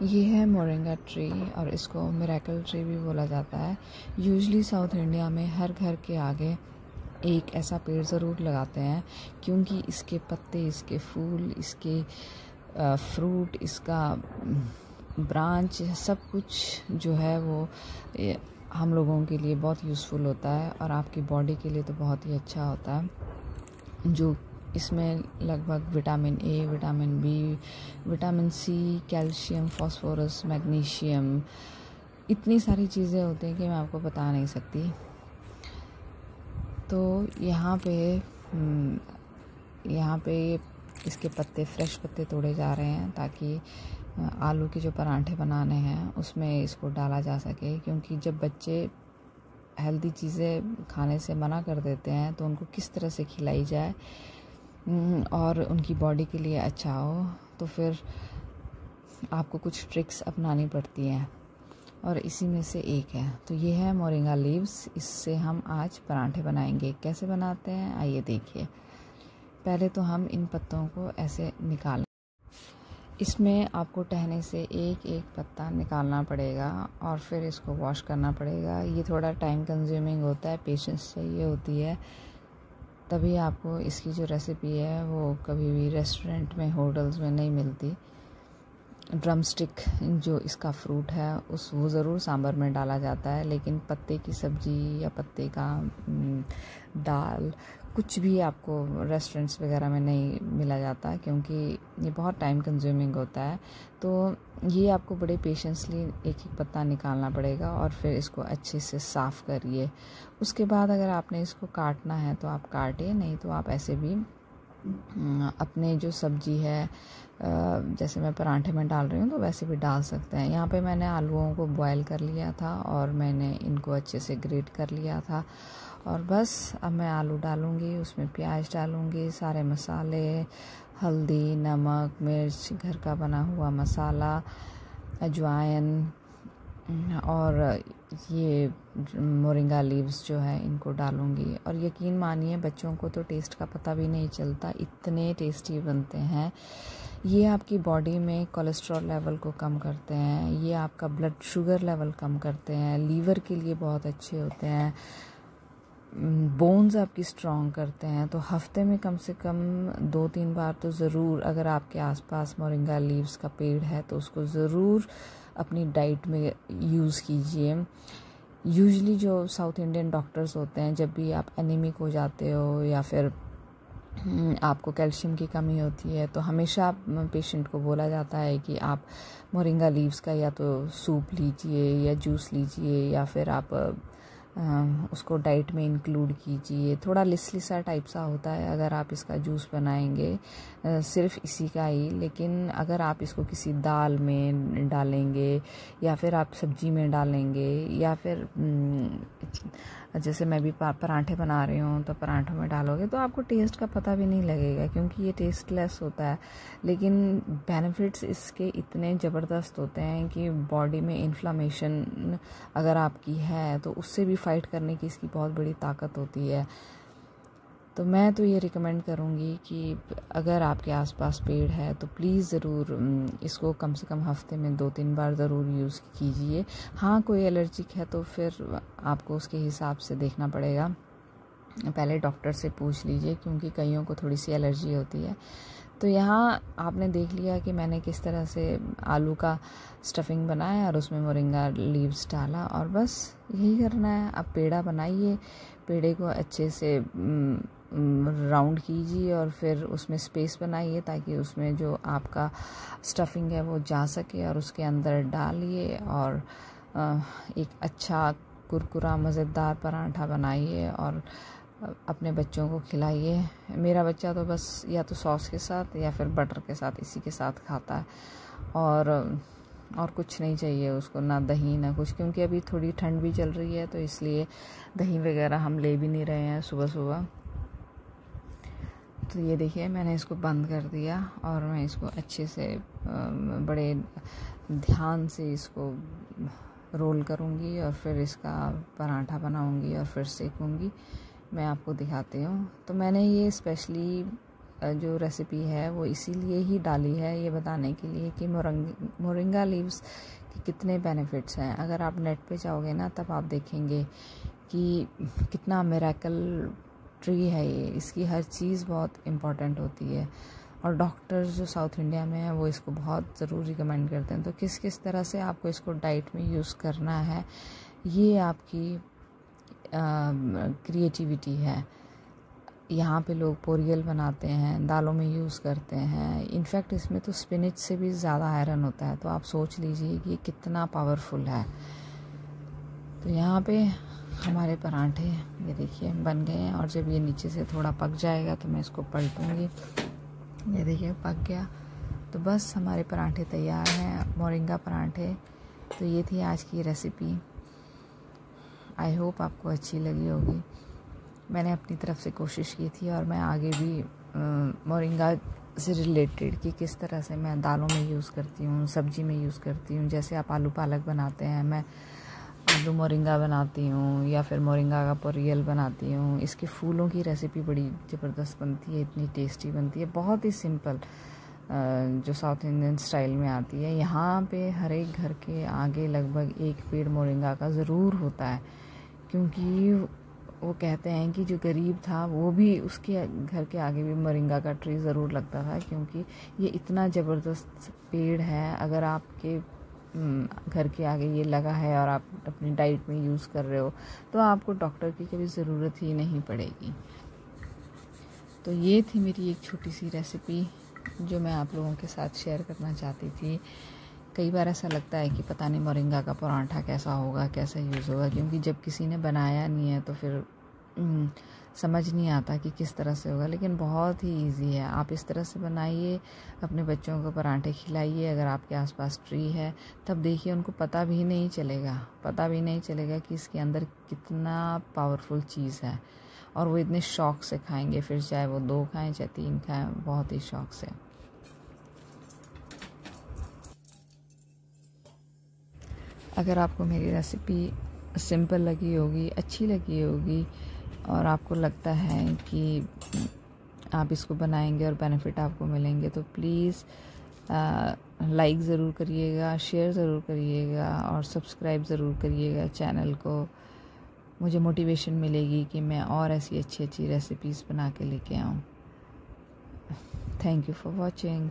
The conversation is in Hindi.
ये है मोरिंगा ट्री और इसको मिरेकल ट्री भी बोला जाता है। यूजली साउथ इंडिया में हर घर के आगे एक ऐसा पेड़ ज़रूर लगाते हैं, क्योंकि इसके पत्ते, इसके फूल, इसके फ्रूट, इसका ब्रांच, सब कुछ जो है वो हम लोगों के लिए बहुत यूज़फुल होता है और आपकी बॉडी के लिए तो बहुत ही अच्छा होता है। जो इसमें लगभग vitamin A, vitamin B, vitamin C, calcium, phosphorus, magnesium, इतनी सारी चीज़ें होती हैं कि मैं आपको बता नहीं सकती। तो यहाँ पे इसके पत्ते, फ्रेश पत्ते तोड़े जा रहे हैं ताकि आलू के जो पराठे बनाने हैं उसमें इसको डाला जा सके, क्योंकि जब बच्चे हेल्दी चीज़ें खाने से मना कर देते हैं तो उनको किस तरह से खिलाई जाए और उनकी बॉडी के लिए अच्छा हो, तो फिर आपको कुछ ट्रिक्स अपनानी पड़ती हैं और इसी में से एक है। तो ये है मोरिंगा लीव्स, इससे हम आज पराठे बनाएंगे। कैसे बनाते हैं आइए देखिए। पहले तो हम इन पत्तों को ऐसे निकाल, इसमें आपको टहने से एक एक पत्ता निकालना पड़ेगा और फिर इसको वॉश करना पड़ेगा। ये थोड़ा टाइम कंज्यूमिंग होता है, पेशेंस चाहिए होती है, तभी आपको इसकी जो रेसिपी है वो कभी भी रेस्टोरेंट में, होटल्स में नहीं मिलती। ड्रमस्टिक जो इसका फ्रूट है वो ज़रूर सांभर में डाला जाता है, लेकिन पत्ते की सब्ज़ी या पत्ते का दाल कुछ भी आपको रेस्टोरेंट्स वगैरह में नहीं मिला जाता, क्योंकि ये बहुत टाइम कंज्यूमिंग होता है। तो ये आपको बड़े पेशेंसली एक एक पत्ता निकालना पड़ेगा और फिर इसको अच्छे से साफ़ करिए। उसके बाद अगर आपने इसको काटना है तो आप काटिए, नहीं तो आप ऐसे भी अपने जो सब्ज़ी है, जैसे मैं पराठे में डाल रही हूँ तो वैसे भी डाल सकते हैं। यहाँ पे मैंने आलूओं को बॉयल कर लिया था और मैंने इनको अच्छे से ग्रेट कर लिया था और बस अब मैं आलू डालूँगी, उसमें प्याज डालूँगी, सारे मसाले, हल्दी, नमक, मिर्च, घर का बना हुआ मसाला, अजवाइन और ये मोरिंगा लीव्स जो है इनको डालूँगी। और यकीन मानिए बच्चों को तो टेस्ट का पता भी नहीं चलता, इतने टेस्टी बनते हैं। ये आपकी बॉडी में कोलेस्ट्रॉल लेवल को कम करते हैं, ये आपका ब्लड शुगर लेवल कम करते हैं, लीवर के लिए बहुत अच्छे होते हैं, बोन्स आपकी स्ट्रॉन्ग करते हैं। तो हफ्ते में कम से कम 2-3 बार तो ज़रूर, अगर आपके आसपास मोरिंगा लीव्स का पेड़ है तो उसको ज़रूर अपनी डाइट में यूज़ कीजिए। यूजुअली जो साउथ इंडियन डॉक्टर्स होते हैं, जब भी आप एनीमिक हो जाते हो या फिर आपको कैल्शियम की कमी होती है, तो हमेशा पेशेंट को बोला जाता है कि आप मोरिंगा लीव्स का या तो सूप लीजिए या जूस लीजिए या फिर आप उसको डाइट में इंक्लूड कीजिए। थोड़ा लिसा टाइप सा होता है अगर आप इसका जूस बनाएंगे, सिर्फ इसी का ही, लेकिन अगर आप इसको किसी दाल में डालेंगे या फिर आप सब्जी में डालेंगे या फिर जैसे मैं भी पराठे बना रही हूँ तो पराठों में डालोगे तो आपको टेस्ट का पता भी नहीं लगेगा, क्योंकि ये टेस्टलेस होता है। लेकिन बेनिफिट्स इसके इतने ज़बरदस्त होते हैं कि बॉडी में इन्फ्लामेशन अगर आपकी है तो उससे भी फाइट करने की इसकी बहुत बड़ी ताकत होती है। तो मैं तो ये रिकमेंड करूँगी कि अगर आपके आसपास पेड़ है तो प्लीज़ ज़रूर इसको कम से कम हफ्ते में 2-3 बार ज़रूर यूज़ कीजिए। हाँ, कोई एलर्जिक है तो फिर आपको उसके हिसाब से देखना पड़ेगा, पहले डॉक्टर से पूछ लीजिए, क्योंकि कईयों को थोड़ी सी एलर्जी होती है। तो यहाँ आपने देख लिया कि मैंने किस तरह से आलू का स्टफिंग बनाया और उसमें मोरिंगा लीव्स डाला, और बस यही करना है। अब पेड़ा बनाइए, पेड़े को अच्छे से राउंड कीजिए और फिर उसमें स्पेस बनाइए ताकि उसमें जो आपका स्टफिंग है वो जा सके, और उसके अंदर डालिए और एक अच्छा कुरकुरा मज़ेदार पराठा बनाइए और अपने बच्चों को खिलाइए। मेरा बच्चा तो बस या तो सॉस के साथ या फिर बटर के साथ, इसी के साथ खाता है, और कुछ नहीं चाहिए उसको, ना दही ना कुछ, क्योंकि अभी थोड़ी ठंड भी चल रही है तो इसलिए दही वगैरह हम ले भी नहीं रहे हैं सुबह सुबह। तो ये देखिए मैंने इसको बंद कर दिया और मैं इसको अच्छे से बड़े ध्यान से इसको रोल करूँगी और फिर इसका पराठा बनाऊँगी और फिर सेकूँगी। मैं आपको दिखाती हूँ। तो मैंने ये स्पेशली जो रेसिपी है वो इसीलिए ही डाली है, ये बताने के लिए कि मोरिंगा लीव्स के कितने बेनिफिट्स हैं। अगर आप नेट पे जाओगे ना तब आप देखेंगे कि कितना मिरेकल ट्री है ये, इसकी हर चीज़ बहुत इम्पॉर्टेंट होती है। और डॉक्टर्स जो साउथ इंडिया में हैं वो इसको बहुत ज़रूर रिकमेंड करते हैं। तो किस किस तरह से आपको इसको डाइट में यूज़ करना है, ये आपकी क्रिएटिविटी है। यहाँ पे लोग पोरियल बनाते हैं, दालों में यूज़ करते हैं। इनफैक्ट इसमें तो स्पिनिच से भी ज़्यादा आयरन होता है, तो आप सोच लीजिए कि ये कितना पावरफुल है। तो यहाँ पे हमारे पराठे ये देखिए बन गए हैं, और जब ये नीचे से थोड़ा पक जाएगा तो मैं इसको पलटूँगी। ये देखिए पक गया। तो बस हमारे पराठे तैयार हैं, मोरिंगा पराठे। तो ये थी आज की रेसिपी। आई होप आपको अच्छी लगी होगी। मैंने अपनी तरफ से कोशिश की थी, और मैं आगे भी मोरिंगा से रिलेटेड कि किस तरह से मैं दालों में यूज़ करती हूँ, सब्जी में यूज़ करती हूँ। जैसे आप आलू पालक बनाते हैं, मैं आलू मोरिंगा बनाती हूँ, या फिर मोरिंगा का पोरियल बनाती हूँ। इसके फूलों की रेसिपी बड़ी ज़बरदस्त बनती है, इतनी टेस्टी बनती है, बहुत ही सिंपल, जो साउथ इंडियन स्टाइल में आती है। यहाँ पे हर एक घर के आगे लगभग एक पेड़ मोरिंगा का ज़रूर होता है, क्योंकि वो कहते हैं कि जो गरीब था वो भी, उसके घर के आगे भी मोरिंगा का ट्री ज़रूर लगता था, क्योंकि ये इतना ज़बरदस्त पेड़ है। अगर आपके घर के आगे ये लगा है और आप अपनी डाइट में यूज़ कर रहे हो, तो आपको डॉक्टर की कभी ज़रूरत ही नहीं पड़ेगी। तो ये थी मेरी एक छोटी सी रेसिपी जो मैं आप लोगों के साथ शेयर करना चाहती थी। कई बार ऐसा लगता है कि पता नहीं मोरिंगा का पराठा कैसा होगा, कैसा यूज़ होगा, क्योंकि जब किसी ने बनाया नहीं है तो फिर समझ नहीं आता कि किस तरह से होगा। लेकिन बहुत ही इजी है, आप इस तरह से बनाइए, अपने बच्चों को पराठे खिलाइए। अगर आपके आसपास ट्री है तब देखिए, उनको पता भी नहीं चलेगा कि इसके अंदर कितना पावरफुल चीज़ है, और वो इतने शौक़ से खाएंगे। फिर चाहे वो 2 खाएं चाहे 3 खाएं, बहुत ही शौक़ से। अगर आपको मेरी रेसिपी सिंपल लगी होगी, अच्छी लगी होगी, और आपको लगता है कि आप इसको बनाएंगे और बेनिफिट आपको मिलेंगे, तो प्लीज़ लाइक ज़रूर करिएगा, शेयर ज़रूर करिएगा, और सब्सक्राइब ज़रूर करिएगा चैनल को। मुझे मोटिवेशन मिलेगी कि मैं और ऐसी अच्छी अच्छी रेसिपीज़ बना के लेके आऊँ। Thank you for watching.